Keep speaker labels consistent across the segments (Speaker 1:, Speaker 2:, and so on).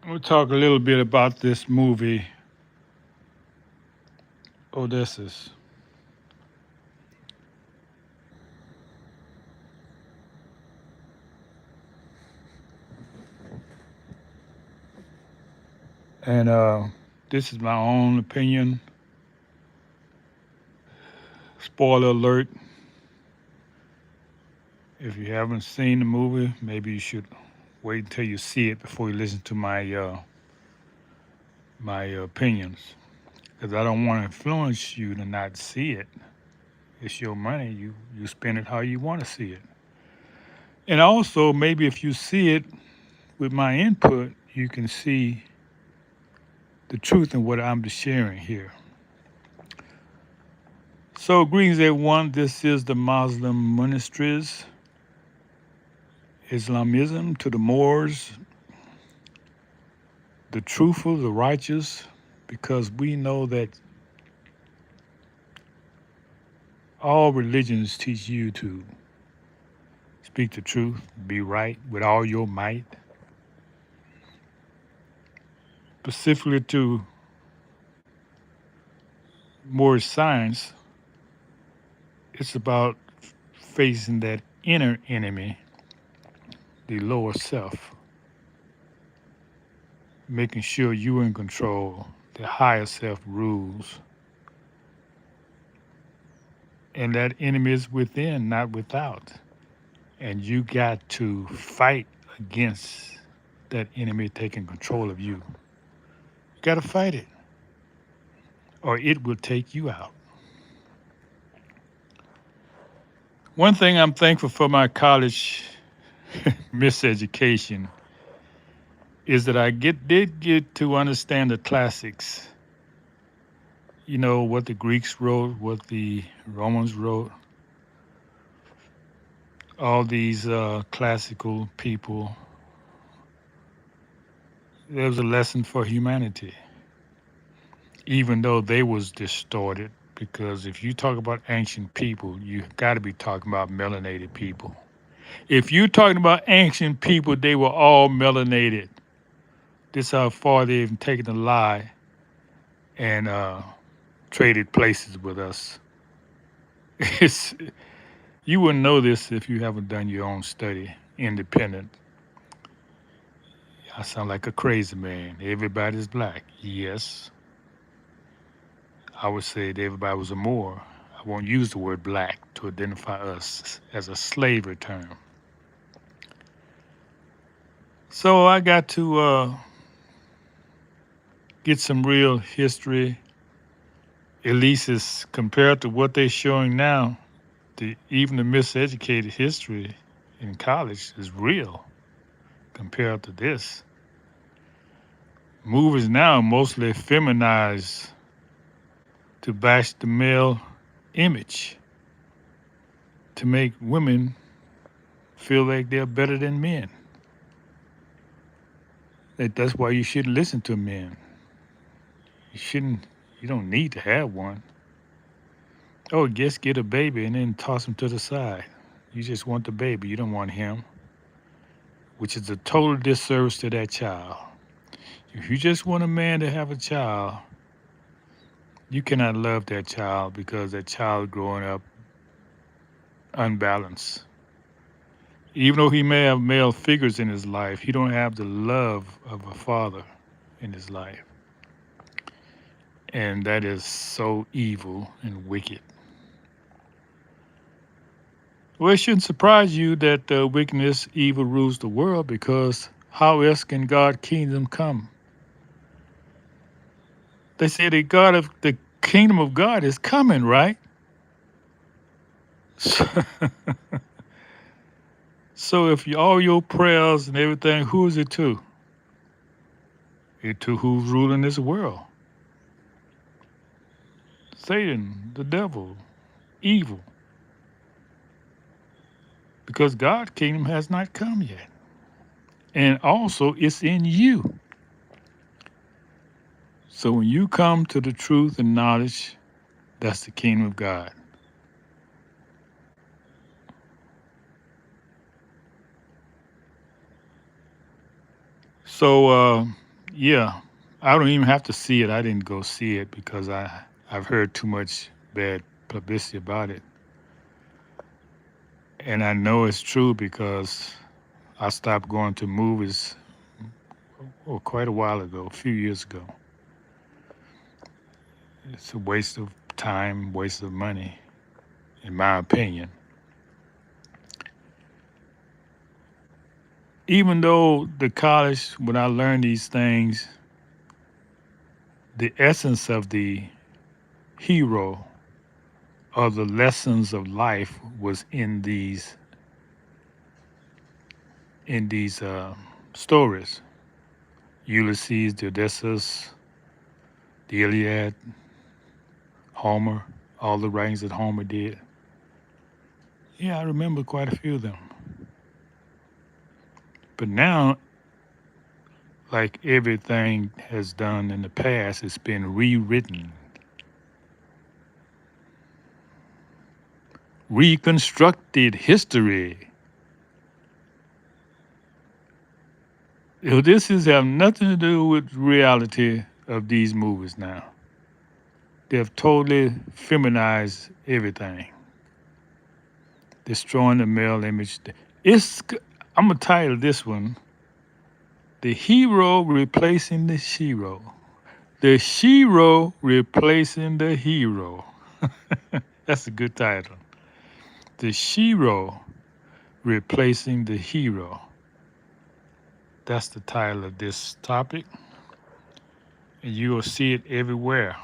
Speaker 1: We'll talk a little bit about this movie, Odysseus. And this is my own opinion. Spoiler alert. If you haven't seen the movie, maybe you should wait until you see it before you listen to my opinions. Because I don't want to influence you to not see it. It's your money. You spend it how you want to see it. And also, maybe if you see it with my input, you can see the truth in what I'm sharing here. So, greetings, everyone. This is the Moslem Ministries, Islamism to the Moors, the truthful, the righteous, because we know that all religions teach you to speak the truth, be right with all your might. Specifically to Moorish science, it's about facing that inner enemy, the lower self, making sure you're in control, the higher self rules, and that enemy is within, not without. And you got to fight against that enemy taking control of you. You got to fight it, or it will take you out. One thing I'm thankful for my college miseducation is that did get to understand the classics. You know what the Greeks wrote, what the Romans wrote, all these classical people. There was a lesson for humanity, even though they was distorted. Because if you talk about ancient people, you got to be talking about melanated people. If you're talking about ancient people, they were all melanated. This is how far they've taken the lie and traded places with us. It's, you wouldn't know this if you haven't done your own study, independent. I sound like a crazy man. Everybody's black. Yes, I would say that everybody was a Moor. I won't use the word black to identify us as a slavery term. So I got to get some real history, at least as compared to what they're showing now. Even the miseducated history in college is real compared to this. Movies now mostly feminize to bash the male image, to make women feel like they're better than men. That's why you shouldn't listen to men. You shouldn't. You don't need to have one. Oh, just get a baby and then toss him to the side. You just want the baby. You don't want him, which is a total disservice to that child. If you just want a man to have a child, you cannot love that child because that child growing up unbalanced. Even though he may have male figures in his life, he don't have the love of a father in his life. And that is so evil and wicked. Well, it shouldn't surprise you that wickedness, evil rules the world because how else can God's kingdom come? They say the kingdom of God is coming, right? So if all your prayers and everything, who is it to? It to who's ruling this world? Satan, the devil, evil. Because God's kingdom has not come yet. And also it's in you. So when you come to the truth and knowledge, that's the kingdom of God. So Yeah, I don't even have to see it. I didn't go see it because I've heard too much bad publicity about it, and I know it's true because I stopped going to movies quite a while ago, a few years ago. It's a waste of time, waste of money, in my opinion. Even though the college, when I learned these things, the essence of the hero or the lessons of life was in these stories. Ulysses, the Odysseus, the Iliad, Homer, all the writings that Homer did. Yeah, I remember quite a few of them. But now, like everything has done in the past, it's been rewritten, reconstructed history. This has have nothing to do with reality of these movies now. They've totally feminized everything, destroying the male image. It's I'm gonna title this one "The Hero Replacing the Shero." The Shero Replacing the Hero. That's a good title. The Shero Replacing the Hero. That's the title of this topic, and you will see it everywhere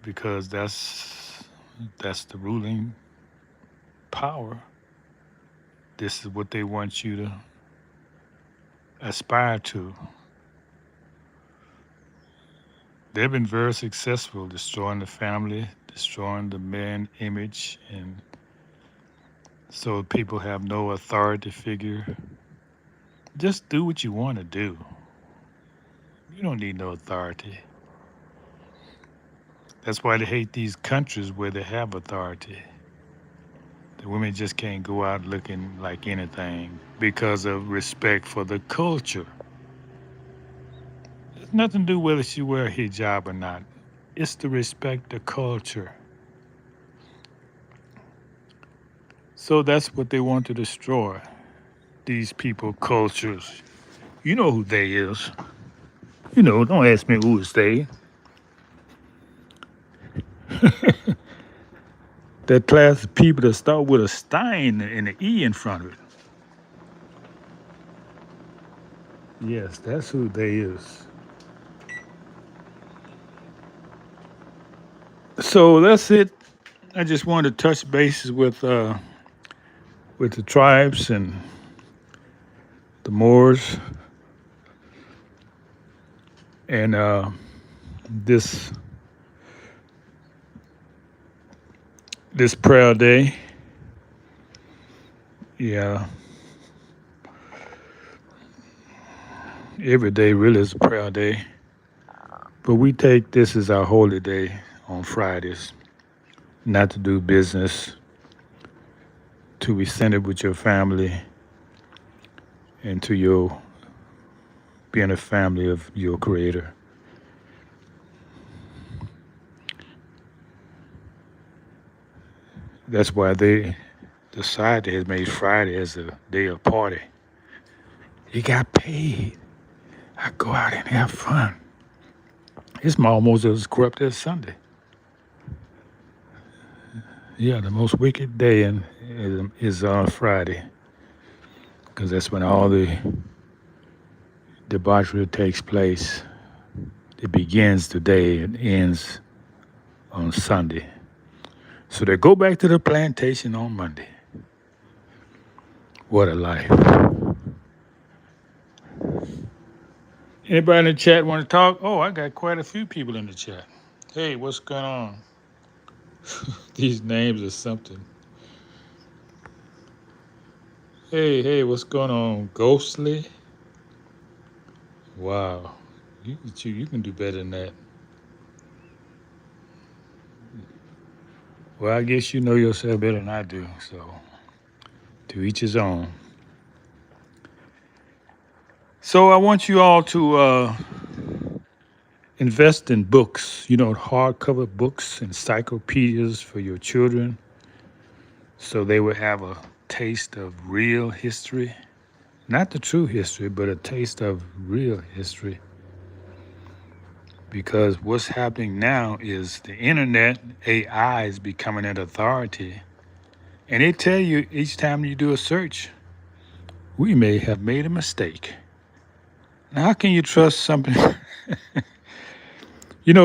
Speaker 1: because that's the ruling power. This is what they want you to aspire to. They've been very successful destroying the family, destroying the man image, and so people have no authority figure. Just do what you want to do. You don't need no authority. That's why they hate these countries where they have authority. The women just can't go out looking like anything because of respect for the culture. It's nothing to do whether she wear a hijab or not. It's to respect the culture. So that's what they want to destroy. These people cultures. You know who they is. You know, don't ask me who is they. That class of people that start with a Stein and an E in front of it. Yes, that's who they is. So that's it. I just wanted to touch bases with the tribes and the Moors and this this prayer day. Yeah, every day really is a prayer day, but we take this as our holy day on Fridays, not to do business, to be centered with your family and to your being a family of your Creator. That's why the society has made Friday as a day of party. You got paid. I go out and have fun. It's almost as corrupt as Sunday. Yeah, the most wicked day is on Friday because that's when all the debauchery takes place. It begins today and ends on Sunday. So they go back to the plantation on Monday. What a life. Anybody in the chat want to talk? Oh, I got quite a few people in the chat. Hey, what's going on? These names are something. Hey, what's going on? Ghostly? Wow. You can do better than that. Well, I guess you know yourself better than I do, so to each his own. So I want you all to invest in books, hardcover books, encyclopedias for your children so they will have a taste of real history. Not the true history, but a taste of real history. Because what's happening now is the internet, AI is becoming an authority. And they tell you each time you do a search, we may have made a mistake. Now, how can you trust something?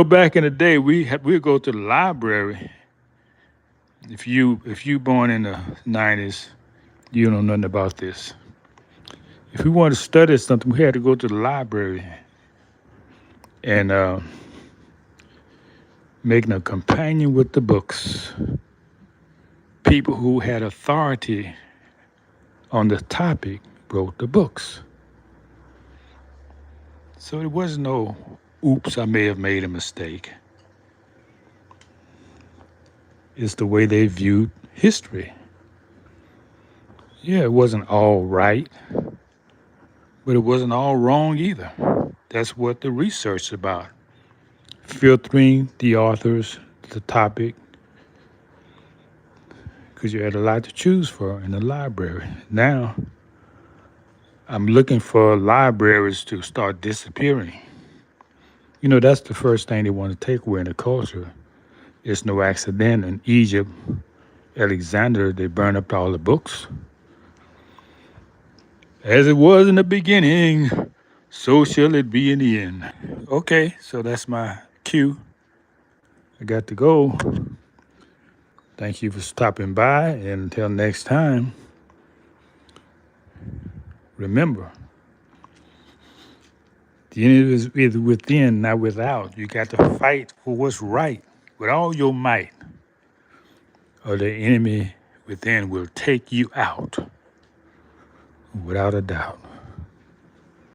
Speaker 1: Back in the day, we'd go to the library. If you born in the 90s, you don't know nothing about this. If we wanted to study something, we had to go to the library and making a companion with the books. People who had authority on the topic wrote the books. So it was no, oops, I may have made a mistake. It's the way they viewed history. Yeah, it wasn't all right, but it wasn't all wrong either. That's what the research is about. Filtering the authors, the topic, because you had a lot to choose for in the library. Now, I'm looking for libraries to start disappearing. That's the first thing they want to take away in the culture. It's no accident in Egypt, Alexander, they burned up all the books. As it was in the beginning, so shall it be in the end. Okay, so that's my cue. I got to go. Thank you for stopping by. And until next time, remember, the enemy is within, not without. You got to fight for what's right with all your might, or the enemy within will take you out without a doubt.